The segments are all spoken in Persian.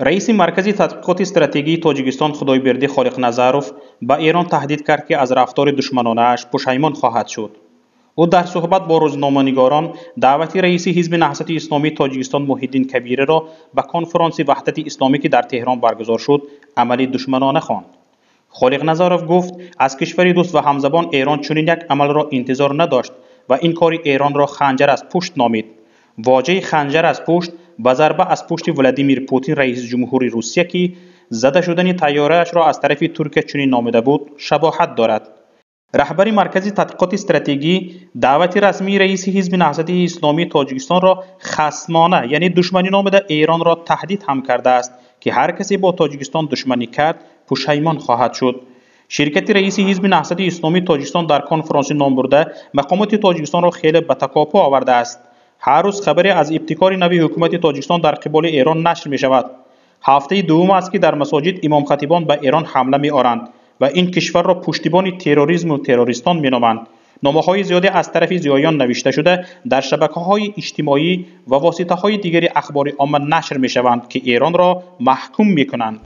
رئیس مرکز تحقیقات استراتژی تاجیکستان خدایبرده خالق‌نظرов به ایران تهدید کرد که از رفتار دشمنانش پشیمان خواهد شد. او در صحبت با روزنامه‌نگاران دعوت رئیس حزب نهضت اسلامی تاجیکستان محی‌الدین کبیری را به کنفرانس وحدت اسلامی که در تهران برگزار شد عملی دشمنانه خواند. خالق‌نظرов گفت از کشور دوست و همزبان ایران چنین یک عمل را انتظار نداشت و این کار ایران را خنجر از پشت نامید. واژه خنجر از پشت به ضربه از پشت ولادیمیر پوتین رئیس جمهوری روسیه که زده شدن طیاره‌اش را از طرف ترکیه چنین نامیده بود شباهت دارد. رهبر مرکز تحقیقات استراتژی دعوت رسمی رئیس حزب نهضت اسلامی تاجیکستان را خصمانه یعنی دشمنی نامیده ایران را تهدید هم کرده است که هر کسی با تاجیکستان دشمنی کرد پشیمان خواهد شد. شرکت رئیس حزب نهضت اسلامی تاجیکستان در کنفرانس نام برده مقامات تاجیکستان را خیلی به تکاپو آورده است. هر روز خبری از ابتکار نوی حکومت تاجیکستان در قبال ایران نشر می شود. هفته دوم است که در مساجد امام خطیبان به ایران حمله می آورند و این کشور را پشتیبان تروریسم و تروریستان می نامند. نامه‌های زیادی از طرف زیایان نوشته شده در شبکه‌های اجتماعی و واسطه‌های دیگر اخبار عامه نشر می شوند که ایران را محکوم می کنند.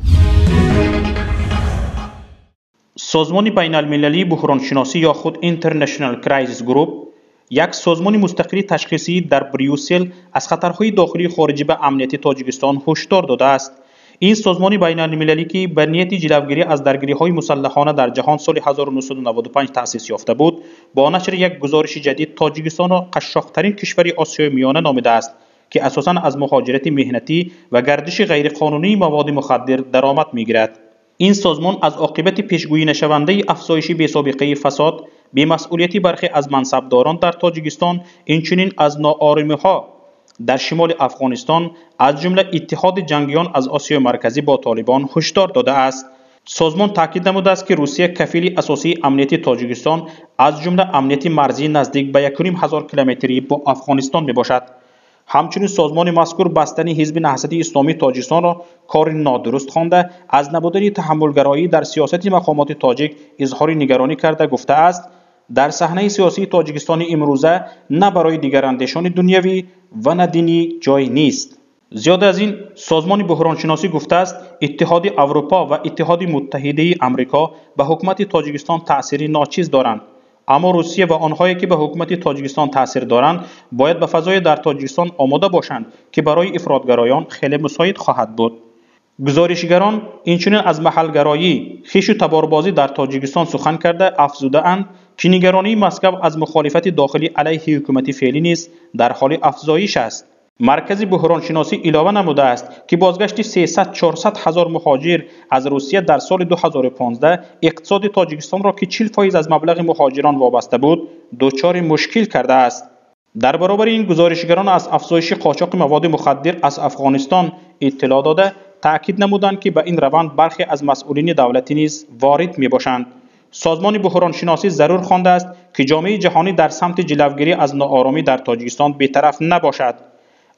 سازمان بین المللی بحران شناسی یا خود اینترنشنال کرایسیس گروپ یک سازمان مستقل تشخیصی در بریوسل از خطرهای داخلی خارجی به امنیت تاجیکستان هشدار داده است. این سازمان بین المللی که به نیت جلوگیری از درگیری‌های مسلحانه در جهان سال 1995 تأسیس یافته بود، با نشر یک گزارش جدید تاجیکستان را قشاق‌ترین کشور آسیای میانه نامیده است که اساساً از مهاجرت مهنتی و گردش غیرقانونی مواد مخدر درآمد می‌گیرد. این سازمان از عاقبت پیشگویی نشونده افزایش بی‌سابقه فساد، بی‌مسئولیتی برخی از منصبداران در تاجیکستان، اینچنین از ناآرامی‌ها در شمال افغانستان از جمله اتحاد جنگیان از آسیای مرکزی با طالبان هشدار داده است. سازمان تاکید نموده است که روسیه کفیل اساسی امنیت تاجیکستان از جمله امنیت مرزی نزدیک به 1,500 کیلومتری با افغانستان میباشد. همچنین سازمان مذکور بستن حزب نهضت اسلامی تاجیکستان را کار نادرست خوانده از نبودن تحملگرایی در سیاست مقامات تاجیک اظهار نگرانی کرده گفته است در صحنه سیاسی تاجیکستان امروزه نه برای دیگراندیشان دنیوی و نه دینی جای نیست. زیاد از این سازمان بحران شناسی گفته است اتحاد اروپا و اتحاد متحده آمریکا به حکومت تاجیکستان تأثیر ناچیز دارند، اما روسیه و آنهایی که به حکومت تاجیکستان تأثیر دارند باید به فضای در تاجیکستان آماده باشند که برای افراطگرایان خیلی مساعد خواهد بود. گزارشگران اینچنین از محلگرایی، خویش و تباربازی در تاجیکستان سخن کرده افزوده اند که نگرانی مسکو از مخالفت داخلی علیه حکومت فعلی نیز در حال افزایش است. مرکز بحران شناسی علاوه نموده است که بازگشت 300-400 هزار مهاجر از روسیه در سال 2015 اقتصاد تاجیکستان را که 40% از مبلغ مهاجران وابسته بود دچار مشکل کرده است. در برابر این گزارشگران از افزایش قاچاق مواد مخدر از افغانستان اطلاع داده تأکید نمودند که به این روند برخی از مسئولین دولتی نیز وارد می باشند. سازمان بحران شناسی ضرور خوانده است که جامعه جهانی در سمت جلوگیری از ناآرامی در تاجیکستان بی‌طرف نباشد.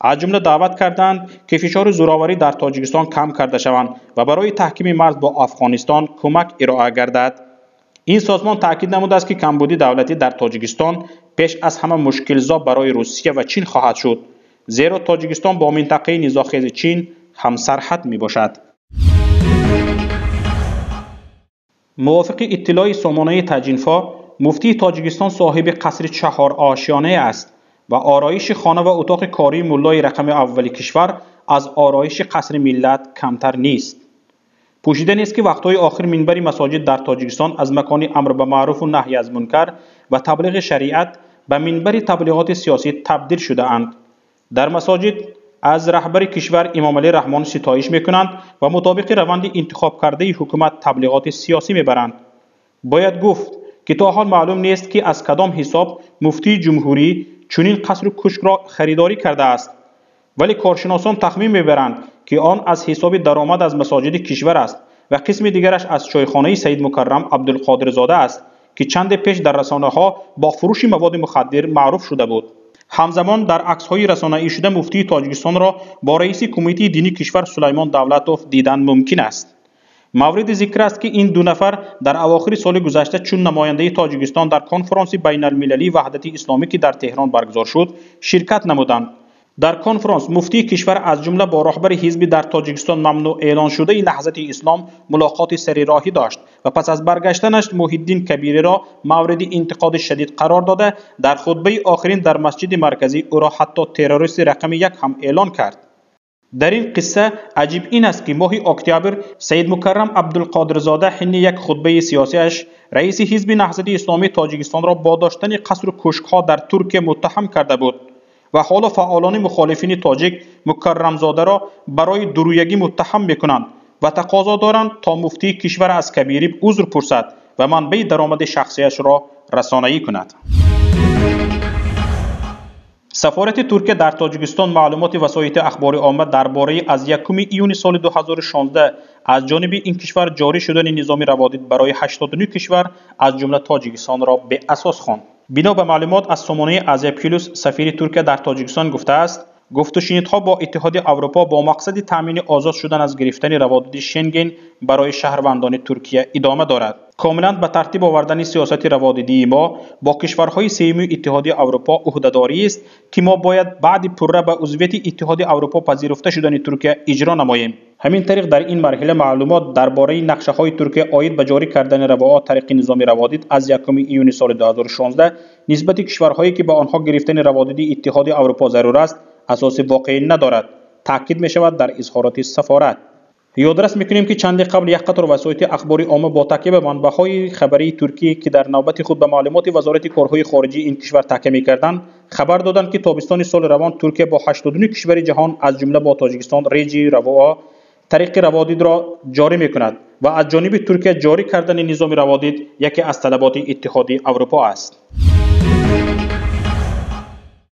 از جمله دعوت کردند که فشار زوراوری در تاجیکستان کم کرده شوند و برای تحکیم مرز با افغانستان کمک ارائه گردد. این سازمان تأکید نموده است که کمبودی دولتی در تاجیکستان پیش از همه مشکل‌زا برای روسیه و چین خواهد شد، زیرا تاجیکستان با منطقه نزاع‌خیز چین همسرحد می باشد. موافق اطلاع سامانه تجینفا، مفتی تاجیکستان صاحب قصر 4 آشیانه است و آرایش خانه و اتاق کاری مولای رقم اول کشور از آرایش قصر ملت کمتر نیست. پوشیده نیست که وقتهای آخر منبر مساجد در تاجیکستان از مکان امر به معروف و نهی از منکر و تبلیغ شریعت به منبر تبلیغات سیاسی تبدیل شده اند. در مساجد از رهبر کشور امام علی رحمان ستایش میکنند و مطابق روند انتخاب کرده حکومت تبلیغات سیاسی میبرند. باید گفت که تا حال معلوم نیست که از کدام حساب مفتی جمهوری چنین قصر و کشک را خریداری کرده است، ولی کارشناسان تخمین میبرند که آن از حساب درآمد از مساجد کشور است و قسم دیگرش از چایخانه سید مکرم عبدالقادر زاده است که چند پیش در رسانه‌ها با فروش مواد مخدر معروف شده بود. همزمان در عکس‌های رسانه‌ای شده مفتی تاجیکستان را با رئیس کمیته دینی کشور سلیمان دولتوف دیدن ممکن است. مورد ذکر است که این دو نفر در اواخر سال گذشته چون نماینده تاجیکستان در کنفرانس بین المللی وحدت اسلامی که در تهران برگزار شد شرکت نمودند. در کنفرانس مفتی کشور از جمله با رهبر حزب در تاجیکستان ممنوع اعلان شده نهضت اسلام ملاقات سریراهی داشت و پس از برگشتنش محی‌الدین کبیری را مورد انتقاد شدید قرار داده در خطبه آخرین در مسجد مرکزی او را حتی تروریست رقم 1 هم اعلان کرد. در این قصه عجیب این است که ماه اکتبر سید مکرم عبدالقادرزاده حین یک خطبه سیاسیش رئیس حزب نهضت اسلامی تاجیکستان را با داشتن قصر و کشک‌ها در ترکیه متهم کرده بود و حالا فعالان مخالفین تاجیک مکرمزاده را برای درویگی متهم میکنند و تقاضا دارند تا مفتی کشور از کبیری عذر پرسد و منبع درآمد شخصیش را رسانه‌ای کند. سفارت ترکیه در تاجیکستان معلومات وسایط اخبار عامه درباره از 1 ایون سال 2016 از جانب این کشور جاری شدن نظام روادید برای 89 کشور از جمله تاجیکستان را به اساس خواند. بنا به معلومات از سامانه ازیپیلوس سفیر ترکیه در تاجیکستان گفته است گفت و شنیدها با اتحاد اروپا با مقصد تامین آزاد شدن از گرفتن روادید شنگن برای شهروندان ترکیه ادامه دارد. کاملا به ترتیب آوردن سیاست روادیدی ما با کشورهای سوم اتحاد اروپا عهده‌داری است که ما باید بعد پره به عضویت اتحاد اروپا پذیرفته شدن ترکیه اجرا نماییم. همین طریق در این مرحله معلومات درباره نقشه‌های ترکیه عاید به جاری کردن روابط طریق نظام روادید از 1 ایون سال 2016 نسبت کشورهایی که به آنها گرفتن روادید اتحاد اروپا ضرور است اساس واقعی ندارد تاکید می شود در اظهارات سفارت. یادرس میکنیم که چندی قبل یک قطار وسایط اخباری عامه با تکیه به منبع‌های خبری ترکیه که در نوبت خود به معلومات وزارت کارهای خارجه این کشور تکیه می‌کردند خبر دادند که تابستان سال روان ترکیه با 89 کشور جهان از جمله با تاجیکستان ریجی روا طریق روادید را جاری می‌کند و از جانب ترکیه جاری کردن نظام روادید یکی از طلبات اتحاد اروپا است.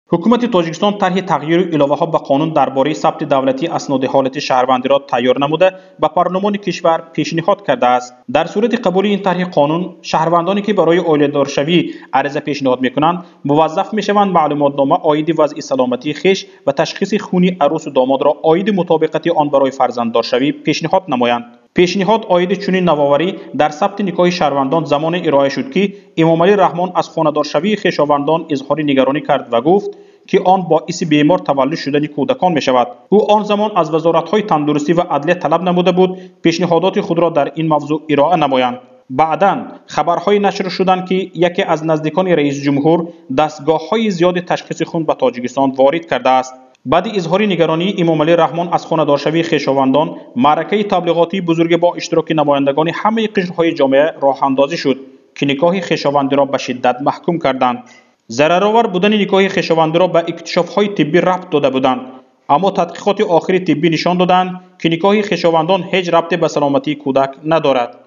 حکومت تاجیکستان طرح تغییر الافه‌ها به قانون درباره ثبت دولتی اسناد حالت شهروندی را تیار نموده به پارلمان کشور پیشنهاد کرده است. در صورت قبول این طرح قانون شهروندانی که برای عائله‌دارشوی عرضه پیشنهاد می‌کنند موظف می‌شوند معلوماتنامه عاید وضع سلامتی خویش و تشخیص خونی عروس و داماد را عاید مطابقت آن برای فرزنددارشوی پیشنهاد نمایند. پیشنهاد عاید چنین نوآوری در ثبت نکاح شهروندان زمان ارائه شد که امام علی رحمان از خانه‌دارشوی خویشاوندان اظهار نگرانی کرد و گفت که آن باعث بیمار تولد شدن کودکان می شود. او آن زمان از وزارت‌های تندرستی و عدلیه طلب نموده بود پیشنهادات خود را در این موضوع ارائه نمایند. بعداً خبرهای نشر شدند که یکی از نزدیکان رئیس جمهور دستگاه‌های زیاد تشخیص خون به تاجیکستان وارد کرده است. بعد اظهار نگرانی امام علی رحمان از خانه‌دارشوی خویشاوندان معرکه تبلیغاتی بزرگ با اشتراک نمایندگان همه قشرهای جامعه راه اندازی شد که نکاح خویشاوندی را به شدت محکوم کردند. ضررآور بودن نکاح خویشاوندی را به اکتشاف‌های طبی ربط داده بودند، اما تحقیقات آخری طبی نشان دادند که نکاح خویشاوندان هیچ ربطی به سلامتی کودک ندارد.